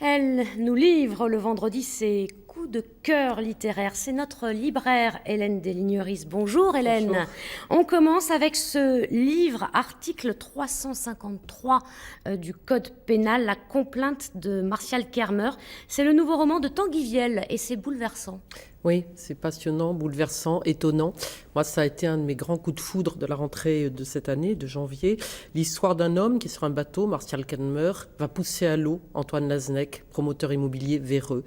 Elle nous livre le vendredi ses coups de cœur littéraires. C'est notre libraire Hélène Deligneris. Bonjour Hélène. Bonjour. On commence avec ce livre, article 353 du Code pénal, La complainte de Martial Kermer. C'est le nouveau roman de Tanguy Viel et c'est bouleversant. Oui, c'est passionnant, bouleversant, étonnant. Moi, ça a été un de mes grands coups de foudre de la rentrée de cette année, de janvier. L'histoire d'un homme qui est sur un bateau, Martial Kermer, va pousser à l'eau Antoine Laznec, promoteur immobilier véreux.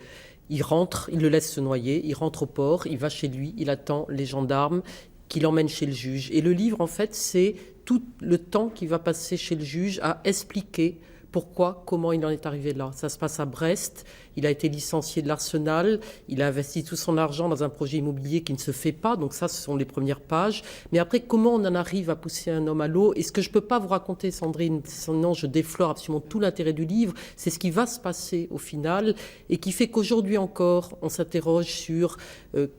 Il rentre, il le laisse se noyer, il rentre au port, il va chez lui, il attend les gendarmes qui l'emmènent chez le juge. Et le livre, en fait, c'est tout le temps qu'il va passer chez le juge à expliquer pourquoi, comment il en est arrivé là. Ça se passe à Brest, il a été licencié de l'Arsenal, il a investi tout son argent dans un projet immobilier qui ne se fait pas, donc ça, ce sont les premières pages. Mais après, comment on en arrive à pousser un homme à l'eau? Et ce que je ne peux pas vous raconter, Sandrine, sinon je déflore absolument tout l'intérêt du livre, c'est ce qui va se passer au final, et qui fait qu'aujourd'hui encore, on s'interroge sur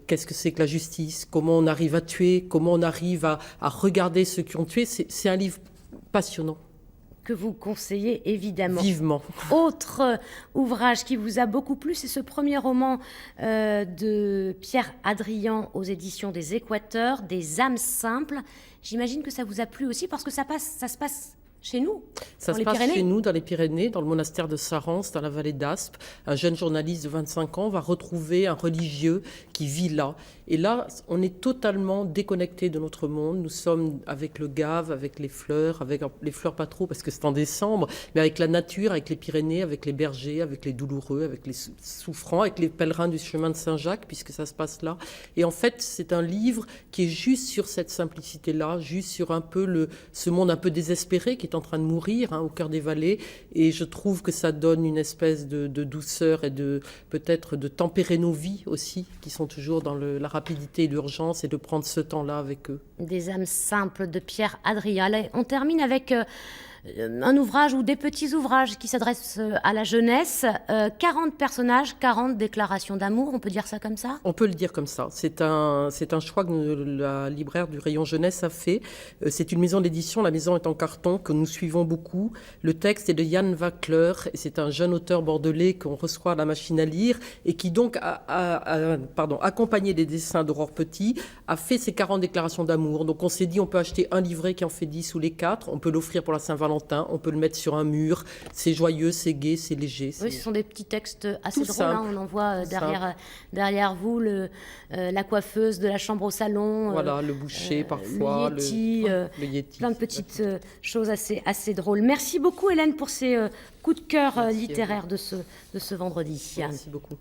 qu'est-ce que c'est que la justice, comment on arrive à tuer, comment on arrive à regarder ceux qui ont tué. C'est un livre passionnant. Que vous conseillez évidemment. Vivement. Autre ouvrage qui vous a beaucoup plu, c'est ce premier roman de Pierre Adrian aux éditions des Équateurs, Des âmes simples. J'imagine que ça vous a plu aussi parce que ça se passe chez nous, ça se passe chez nous, dans les Pyrénées, dans le monastère de Sarrance, dans la vallée d'Aspe. Un jeune journaliste de 25 ans va retrouver un religieux qui vit là. Et là, on est totalement déconnecté de notre monde. Nous sommes avec le Gave, avec les fleurs pas trop parce que c'est en décembre, mais avec la nature, avec les Pyrénées, avec les bergers, avec les douloureux, avec les souffrants, avec les pèlerins du chemin de Saint-Jacques, puisque ça se passe là. Et en fait, c'est un livre qui est juste sur cette simplicité-là, juste sur un peu ce monde un peu désespéré qui est en train de mourir au cœur des vallées, et je trouve que ça donne une espèce de douceur et peut-être de tempérer nos vies aussi, qui sont toujours dans la rapidité et l'urgence, et de prendre ce temps-là avec eux. Des âmes simples de Pierre Adrian. Allez, on termine avec un ouvrage ou des petits ouvrages qui s'adressent à la jeunesse. 40 personnages, 40 déclarations d'amour, on peut dire ça comme ça? On peut le dire comme ça. C'est un choix que la libraire du rayon jeunesse a fait. C'est une maison d'édition, la maison est en carton, que nous suivons beaucoup. Le texte est de Yann Wackler, et c'est un jeune auteur bordelais qu'on reçoit à la machine à lire, et qui donc, accompagné des dessins d'Aurore Petit, a fait ces 40 déclarations d'amour. Donc on s'est dit, on peut acheter un livret qui en fait 10 ou les 4, on peut l'offrir pour la Saint-Valentin, on peut le mettre sur un mur, c'est joyeux, c'est gai, c'est léger. Oui, ce sont des petits textes assez drôles, on en voit derrière vous la coiffeuse de la chambre au salon, voilà, le boucher parfois, le Yeti, plein de petites choses assez drôles. Merci beaucoup Hélène pour ces coups de cœur littéraires de ce vendredi. Merci beaucoup.